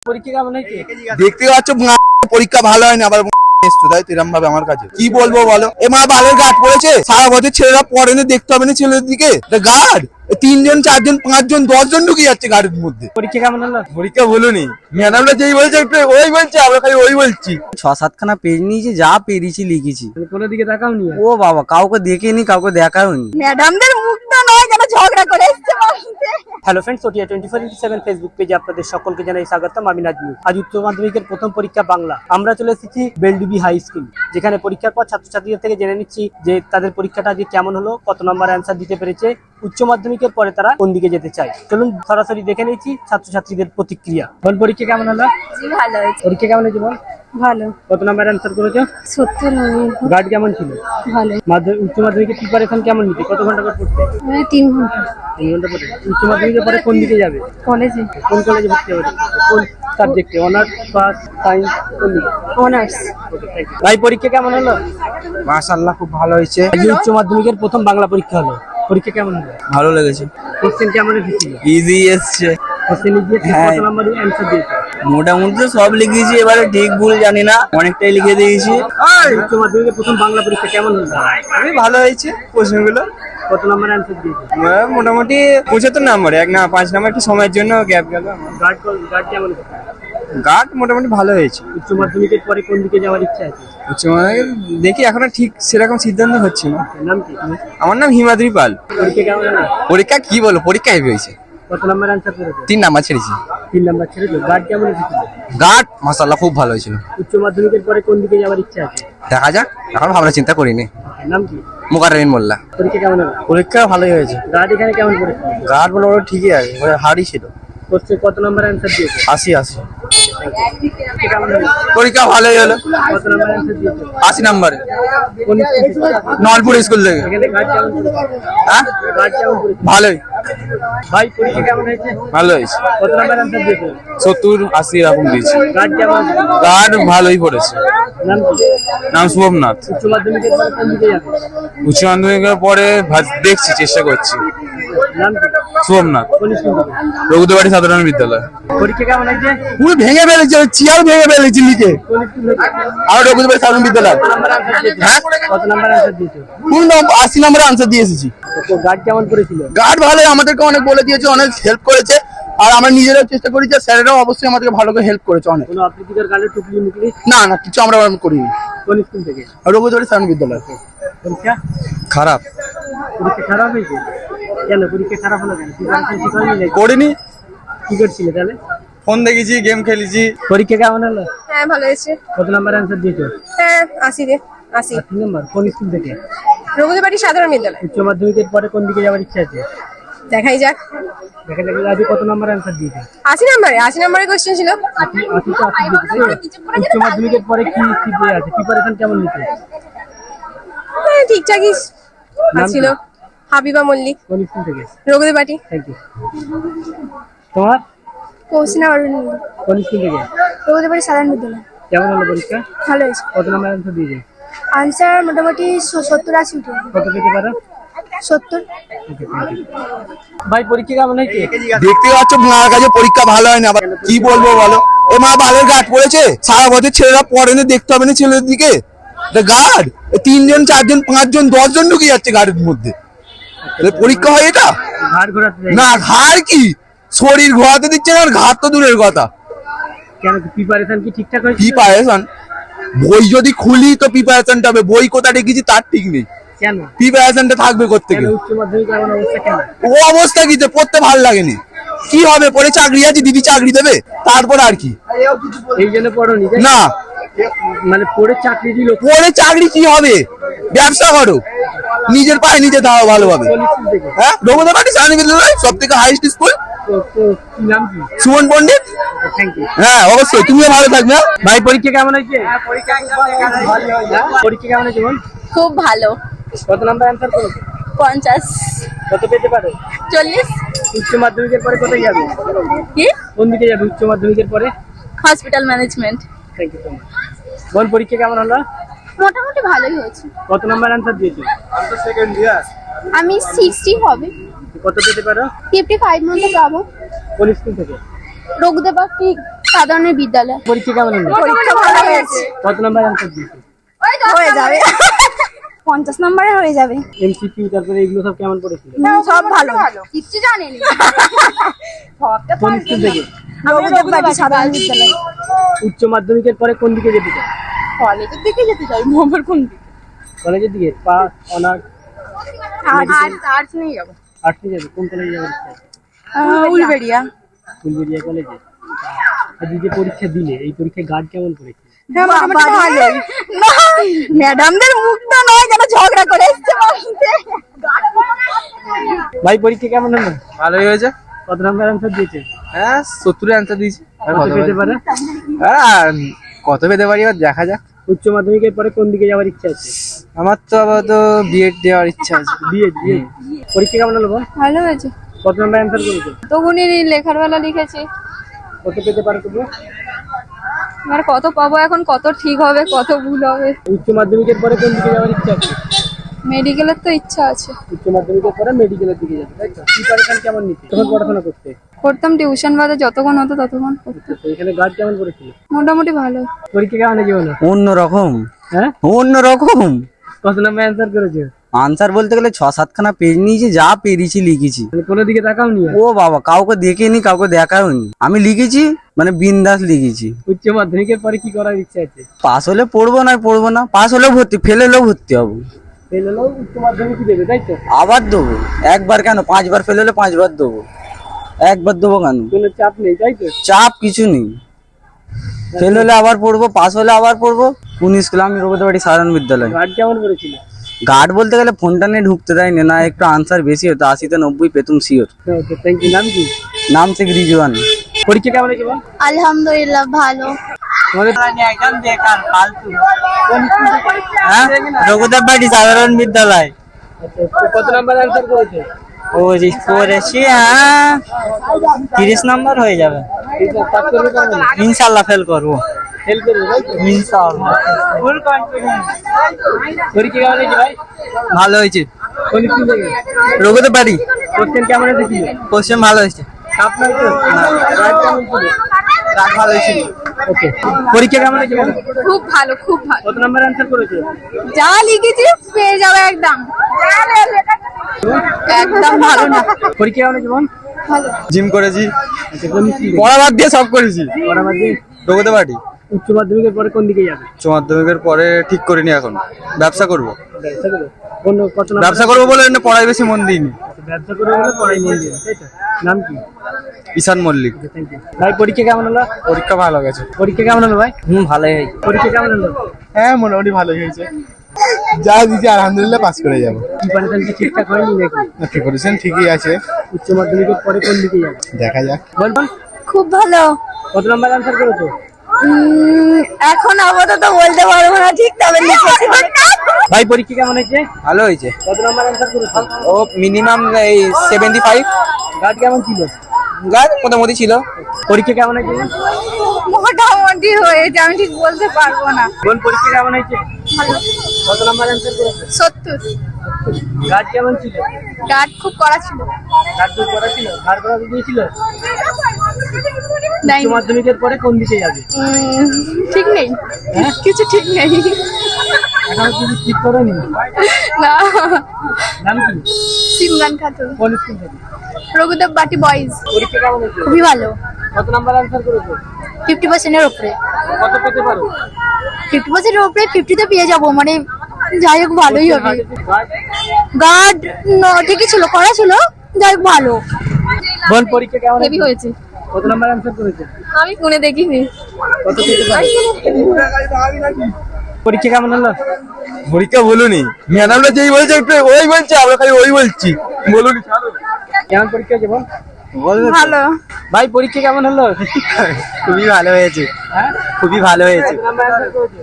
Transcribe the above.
পরীক্ষা কেমন হয়েছে? দেখতে পাচ্ছ পরীক্ষা ভালো হয়নি, আবার এরকম ভাবে আমার কাছে কি বলবো বলো? এ মা বালের গার্ড পড়েছে, সারা বছর ছেলেরা পড়ে না, দেখতে হবে না ছেলেদের দিকে। গার্ড 3 জন 4 জন 5 জন 10 জন ঢুকে যাচ্ছে গার্ডের মধ্যে। পরীক্ষা কেমন হলো? পরীক্ষা বলুনি, ম্যাডামরা যেই বলছে ওই বলছে, আমরা খালি ওই বলছি। 6-7 খানা পেজ নিয়েছি, যা পেরেছি লিখেছি। কোনো দিকে তাকাও নি? ও বাবা, কাউকে দেখিনি, কাউকে দেখাও নি। ম্যাডামদের মুখটা নয় যেন ঝগড়া করে এসেছে বাড়িতে। হ্যালো ফ্রেন্ডস, ওটিয়া 24/7 ফেসবুক পেজে আপনাদের সকলকে জানাই স্বাগতম। আমি নাজমুল। আজ উচ্চ মাধ্যমিকের প্রথম পরীক্ষা বাংলা। আমরা চলে এসেছি বেলডুবি হাই স্কুল, যেখানে পরীক্ষার পর ছাত্রছাত্রীদের থেকে জেনে নিচ্ছি যে তাদের পরীক্ষাটা আজকে কেমন হলো, কত নম্বর অ্যান্সার দিতে পেরেছে, উচ্চ মাধ্যমিকের পরে তারা কোন দিকে যেতে চায়। চলুন সরাসরি দেখে নিচ্ছি ছাত্রছাত্রীদের প্রতিক্রিয়া। বল, পরীক্ষা কেমন হলো? জি ভালো হয়েছে। পরীক্ষা কেমন হয়েছে বল? ভালো। কত নম্বর অ্যান্সার করেছো? 70 নম্বর। গার্ড কেমন ছিল? ভালো। উচ্চ মাধ্যমিকের প্রিপারেশন কেমন নিতে? কত ঘন্টা করে পড়তে? 3 ঘন্টা। 3 ঘন্টা পড়তে। উচ্চ মাধ্যমিকের পরে কোন দিকে যাবে? কলেজে। কোন কলেজে ভর্তি হবে? কোন সাবজেক্টে? অনার্স, পাস, সায়েন্স, কোন দিকে? অনার্স। ভাই, পরীক্ষা কেমন হলো? মাশাআল্লাহ, খুব ভালো হয়েছে। আজ উচ্চ মাধ্যমিকের প্রথম বাংলা পরীক্ষা হলো। পরীক্ষা কেমন হলো? ভালো লেগেছে। কোশ্চেন কেমন এসেছিল? ইজি এসছে। কোশ্চেন দিয়েছে, হ্যাঁ। কত নম্বর অ্যানসার দিয়েছে? মোটামুটি তো সব লিখেছি, এবারে ঠিক ভুল জানি না, অনেকটাই লিখে দিয়েছি। উচ্চ মাধ্যমিকের প্রথম বাংলা পরীক্ষা কেমন হলো? খুবই ভালো হয়েছে কোশ্চেনগুলো। কত নম্বর অ্যানসার দিয়েছে? মোটামুটি 75 নম্বর, 5 নম্বর একটু সময়ের জন্য গ্যাপ গেল। গার্ড কেমন এসেছে? গার্ড মোটামুটি ভালো হয়েছে। উচ্চ মাধ্যমিকের পরে কোন দিকে যাওয়ার ইচ্ছা আছে? উচ্চমাধ্যমিক দেখি, এখনো ঠিক সেরকম সিদ্ধান্ত হচ্ছে না। নাম কি? আমার নাম হিমাদ্রি পাল। পরীক্ষা কেমন হলো? পরীক্ষা কি বলো, পরীক্ষা হেভি হয়েছে। কত নম্বর অ্যানসার করেছে? 3 নাম্বার ছেড়েছি। 3 নম্বর ছেড়েছো। গার্ড কেমন এসেছিল? গার্ড মাশাআল্লাহ খুব ভালো হয়েছিল। উচ্চ মাধ্যমিকের পরে কোন দিকে যাওয়ার ইচ্ছা আছে? দেখা যাক, এখন ভাবনা চিন্তা করিনি। নাম কি? মুকাররিম মোল্লা। পরীক্ষা কেমন হলো? পরীক্ষা ভালোই হয়েছে। গার্ড এখানে কেমন করেছে? গার্ড মোটামুটি ঠিকই আছে, হার্ডই ছিল। কোশ্চেন কত নম্বর অ্যানসার দিয়েছে? 80 কেমন হলো? পরীক্ষা ভালোই হলো। কত নম্বর অ্যানসার দিয়েছে? 80 নম্বরে কোন স্কুল থেকে? নলপুর স্কুল থেকে। এখানে গার্ড কেমন করেছে? হ্যাঁ গার্ড কেমন করেছে? ভালোই। ভাই, পরীক্ষা কেমন হয়েছে? ভালো হয়েছে। কত নম্বর অ্যানসার দিয়েছে? 70-80 এরকম দিয়েছে। গার্ড কেমন? গার্ড ভালোই পড়েছে। নাম কি? নাম শুভমনাথ। উচ্চ মাধ্যমিকের পরে কোন দিকে যাবে? উচ্চ মাধ্যমিকের পরে দেখছি, চেষ্টা করছি। নাম কি? শুভমনাথ। কোন স্কুল থেকে? রঘুদেবাড়ি সাধারণ বিদ্যালয়। পরীক্ষা কেমন হয়েছে? পুরো ভেঙে ফেলেছে, চেয়ার ভেঙে ফেলেছে লিখে। কোন স্কুল থেকে? আর রঘুদেবাড়ি সাধারণ বিদ্যালয়। কত নম্বর অ্যানসার দিয়েছে? হ্যাঁ? কত নম্বর অ্যানসার দিয়েছে? পুরো 80 নম্বরে আনসার দিয়ে এসেছি। তো গার্ড কেমন করেছিল? গার্ড ভালোই, আমাদেরকে অনেক বলে দিয়েছে, অনেক হেল্প করেছে। আর আমরা নিজেরাও চেষ্টা করেছি, স্যারেরাও অবশ্যই আমাদেরকে ভালো করে হেল্প করেছে অনেক। কোনো অপ্রীতিকর গার্ডের টুকলি মুকলি? না না, কিছু আমরা করিনি। কোন স্কুল থেকে? রঘুদেবাড়ি সাধারণ বিদ্যালয়। পরীক্ষা? খারাপ পরীক্ষা খারাপ হয়েছে? কেন পরীক্ষা খারাপ হলো কেন? প্রিপারেশন ঠিক হয়নি নাকি? করিনি, কি করছিলে তাহলে? ফোন দেখেছি, গেম খেলেছি। পরীক্ষা কেমন হলো? হ্যাঁ ভালো হয়েছে। কত নাম্বার অ্যানসার দিয়েছো? হ্যাঁ 80 দে 80। 8 নাম্বার। কোন স্কুল থেকে? রঘুদেবাড়ি সাধারণ বিদ্যালয়। উচ্চ মাধ্যমিকের পরে কোন দিকে যাওয়ার ইচ্ছা আছে? দেখাই যাক। দেখা যাক আজ কত নাম্বার অ্যানসার দিয়েছে? 80 নম্বরের কোশ্চেন ছিল। 80 উচ্চ মাধ্যমিকের পরে কি কি দিয়ে আছে? প্রিপারেশন কেমন নিতে? হ্যাঁ ঠিকঠাকই নাম ছিল। কি? হাবিবা মল্লিক, কোন স্কুল থেকে? রঘুদেবাড়ি। Thank you. তোমার? কোশ্চেন আর কোন স্কুল থেকে? রঘুদেবাড়ি সাধারণ বিদ্যালয়। কেমন হলো পরীক্ষা? ভালো হয়েছে। কত নাম্বার অ্যানসার দিয়েছে? আনসার মোটামুটি 70-80 উঠে। কত পেতে পারো? 70। ভাই, পরীক্ষা কেমন হয়েছে? দেখতে পাচ্ছ মার কাছে পরীক্ষা ভালো হয়নি, আবার কি বলবো বলো? এ মা বালের গার্ড পড়েছে, সারা বছর ছেলেরা পড়ে না, দেখতে হবে না ছেলেদের দিকে। গার্ড 3 জন 4 জন 5 জন 10 জন ঢুকে যাচ্ছে গার্ডের মধ্যে। পরীক্ষা হয় এটা? ঘাড় ঘোরাতে যাই না, ঘাড় কি শরীর ঘোরাতে দিচ্ছে না, ঘাট তো দূরের কথা। কেন? প্রিপারেশন কি ঠিকঠাক হয়েছে? প্রিপারেশন বই যদি খুলি তো প্রিপারেশনটা হবে, বই কোথা রেখেছি তার ঠিক নেই। কেন? প্রিপারেশনটা থাকবে করতে কেন গেলে। উচ্চ মাধ্যমিক এমন অবস্থা কেন? ও অবস্থা কি যে পড়তে ভালো লাগেনি, কি হবে পরে? চাকরি আছে, দিদি চাকরি দেবে, তারপর আর কি? এই জন্য পড়োনি? না, মানে পড়ে চাকরি দিল? পরে চাকরি কি হবে? ব্যবসা করো, নিজের পায়ে নিজে দাও ভালোভাবে। কোন স্কুল থেকে? হ্যাঁ, রঘুদেবাড়ি সাধারণ বিদ্যালয়, সব থেকে হাইস্ট স্কুল। তো কি নাম কি? সুমন পণ্ডিত। Thank you. হ্যাঁ অবশ্যই, তুমিও ভালো থাকবে। ভাই, পরীক্ষা কেমন হয়েছে? পরীক্ষা কেমন হয়েছে বল? খুব ভালো। কত নাম্বার অ্যানসার করেছো? 50। কত পেতে পারো? 40। উচ্চ মাধ্যমিকের পরে কোথায় যাবে? কি? কোন দিকে যাবে উচ্চ মাধ্যমিকের পরে? Hospital management. Thank you so much. বল, পরীক্ষা কেমন হলো? মোটামুটি ভালোই হয়েছে। কত নাম্বার অ্যানসার দিয়েছো? আমি 60 হবে। কত পেতে পারো? 55 মতো পাবো। কোন স্কুল থেকে? রঘুদেবাড়ি সাধারণ বিদ্যালয়। পরীক্ষা কেমন হলো? পরীক্ষা ভালো হয়েছে। কত নাম্বার অ্যান্সার দিয়েছে? হয়ে যাবে 50 নম্বরে হয়ে যাবে। এমসিকিউ তারপরে এগুলো সব কেমন পড়েছিল? সব ভালো। কিচ্ছু জানেনি। কোন স্কুল থেকে? আমাদের বাড়ি সাধারণ বিদ্যালয়। উচ্চ মাধ্যমিকের পরে কোন দিকে যেতে চাও? কলেজের দিকে যেতে চাই। মোহাম্মদ কোন দিকে? কলেজের দিকে? পাস, অনার্স, আর্টস নিয়ে যাবো। আর্টসে যাবে? কোন কলেজে যাওয়ার ইচ্ছা আছে? উলবেড়িয়া। ফুলবেড়িয়া কলেজে। আজ যে পরীক্ষা দিলে, এই পরীক্ষায় গার্ড কেমন করেছে? ম্যাডামদের মুখটা নয় যেন ঝগড়া করে এসছে ভাই পরীক্ষা কেমন হলো? ভালোই হয়েছে। কত নাম্বার অ্যান্সার দিয়েছে? হ্যাঁ 70 অ্যান্সার দিয়েছি। কত পেতে পারে? কত পেতে পারি এবার দেখা যাক। উচ্চ মাধ্যমিকের পরে কোন দিকে যাওয়ার ইচ্ছা আছে? আমার তো আপাতত বিএড দেওয়ার ইচ্ছা আছে। বিএড। পরীক্ষা কেমন হলো বল? ভালো হয়েছে। কত নাম্বার অ্যান্সার করেছে? তখনই লেখার বেলা লিখেছি। কত পেতে পারো তুমি? এবার কত পাবো এখন, কত ঠিক হবে কত ভুল হবে। উচ্চ মাধ্যমিকের পরে কোন দিকে যাওয়ার ইচ্ছা আছে? মেডিকেলের তো ইচ্ছা আছে। উচ্চ মাধ্যমিকের পরে মেডিকেলের দিকে যাবে, তাই তো? প্রিপারেশন কেমন নিতে? তখন পড়াশোনা করতে করতাম টিউশন বাদে, যতক্ষণ হতো ততক্ষণ করতাম। তো এখানে গার্ড কেমন করেছিল? মোটামুটি ভালো। পরীক্ষা কেমন হয়েছে বলো? অন্যরকম, হ্যাঁ, অন্যরকম। কত নাম্বার অ্যান্সার করেছে? আনসার বলতে গেলে 6-7খানা পেজ নিয়েছি, যা পেরেছি লিখেছি। মানে কোনো দিকে তাকাও নি? ও বাবা, কাউকে দেখিনি, কাউকে দেখাওনি। আমি লিখেছি মানে বিন্দাস লিখেছি। উচ্চ মাধ্যমিকের পরে কি করার ইচ্ছা আছে? পাস হলে পড়বো, না পড়বো না। পাস হলেও ভর্তি, ফেল হলেও ভর্তি হবো। ফেল হলেও উচ্চ মাধ্যমিকই দেবে, তাই তো? আবার দেবো। একবার কেন, 5বার ফেল হলে 5বার দেবো। একবার দেবো কেন? কোনো চাপ নেই, তাই তো? চাপ কিছু নেই। ফেল হলে আবার পড়বো, পাস হলে আবার পড়বো। কোন স্কুল? আমি রঘুদেবাড়ি সাধারণ বিদ্যালয়। গার্ড কেমন করেছিল? গার্ড বলতে গেলে ফোনটা নিয়ে ঢুকতে দেয়নি, না একটু আনসার বেশি হতো, 80-90 পেতুম শিওর। Okay, thank you. নাম কি? নাম শেখ রিজওয়ান। পরীক্ষা কেমন হয়েছে বল? আলহামদুলিল্লাহ ভালো। তোমাদের একদম বেকার, ফালতু। কোন স্কুল থেকে? হ্যাঁ, রঘুদেবাড়ি সাধারণ বিদ্যালয়। আচ্ছা, তো কত নাম্বার অ্যান্সার করেছে? করেছি, হ্যাঁ 30 নম্বর হয়ে যাবে। ঠিক আছে, পাস করবে পারবে না? ইনশাল্লাহ ফেল করবো। ফেল করবে, তাই তো? ইনশাল্লাহ। Full confidence. পরীক্ষা কেমন হয়েছে ভাই? ভালো হয়েছে। কোন স্কুল থেকে? রঘুদেবাড়ি। কোশ্চেন কেমন হয়েছে? কোশ্চেন ভালো হয়েছে। চাপ নাই তো? গার্ড কেমন ছিল? রাত ভালো হয়েছিল। ওকে, পরীক্ষা কেমন হয়েছে বলো? খুব ভালো, খুব ভালো। কত নাম্বার অ্যান্সার করেছে? যা লিখেছি পেয়ে যাবে একদম। একদম ভালো না। পরীক্ষা কেমন হয়েছে বল? জিম করেছি, আচ্ছা, কোন স্কুল থেকে? পড়া বাদ দিয়ে সব করেছি। পড়া বাদ দিয়ে? রঘুদেবাড়ি। উচ্চ মাধ্যমিকের পরে কোন দিকে যাবে? উচ্চ মাধ্যমিকের পরে ঠিক করিনি, এখন ব্যবসা করব। ব্যবসা করবে? কত নাম্বার? ব্যবসা করবো বলে পড়ায় বেশি মন দিইনি। আচ্ছা, ব্যবসা করবে বলে পড়াই মন দিবে, তাই তো? নাম কি? ঈশান মল্লিক। থ্যাংক ইউ ভাই। পরীক্ষা কেমন হলো? পরীক্ষা ভালো গেছে। পরীক্ষা কেমন হলো ভাই? ভালোই হয়েছে। পরীক্ষা কেমন হলো? হ্যাঁ মোটামুটি ভালোই হয়েছে। যা দিচ্ছি আলহামদুলিল্লাহ পাস করে যাবো। প্রিপারেশন কি ঠিকঠাক হয়নি নাকি? প্রিপারেশন ঠিকই আছে, উচ্চ মাধ্যমিকের পরে কোন দিকে যাবে? দেখা যাক। বলবেন খুব ভালো। কত নাম্বার অ্যান্সার করেছো? এখন আপাতত বলতে পারবো না ঠিক, তবে লিখেছি। ভাই পরীক্ষা কেমন হয়েছে? ভালো হয়েছে। কত নাম্বার অ্যান্সার করেছো? ও মিনিমাম এই 75। গার্ড কেমন ছিল? গাছ মোটামুটি ছিল। পরীক্ষা কেমন হয়েছে? মোটামুটি হয়েছে, আমি ঠিক বলতে পারবো না। বোন পরীক্ষা কেমন হয়েছে? কত নাম্বার অ্যান্সার করেছো? 70। গার্ড কেমন ছিল? গার্ড খুব কড়া ছিল। গার্ড খুব করা ছিল? গার্ড করা দিয়েছিল? নাই, উচ্চ মাধ্যমিকের পরে কোন দিকে যাবে? ঠিক নেই, হ্যাঁ? কিছু ঠিক নেই। এখনো কিছু ঠিক করেনি? না। নাম কি? সিমরান খাতুন, কোন স্কুল থেকে? রঘুদেব বাটি বয়েজ। পরীক্ষা কেমন হয়েছে? খুবই ভালো। কত নাম্বার অ্যান্সার করেছো? 50%-এর উপরে। কত পেতে পারো? 50%-এর উপরে 50-তে পেয়ে যাবো, মানে যাই হোক ভালোই হবে। গার্ড গার্ড ঠিকই ছিল, কড়া ছিল, যাই হোক ভালো। বোন পরীক্ষা কেমন হেভি হয়েছে। কত নাম্বার অ্যান্সার করেছে? আমি ফোনে দেখিনি। কত পেতে পারো? পরীক্ষা কেমন হলো? পরীক্ষা বলুনি, ম্যাডামরা যেই বলছে একটু ওই বলছে, আমরা খালি ওই বলছি। বলুনি কেমন পরীক্ষা হয়েছে বল? ভালো। ভাই পরীক্ষা কেমন হলো? খুবই ভালো হয়েছে, হ্যাঁ, খুবই ভালো হয়েছে। কত নাম্বার অ্যান্সার করেছে?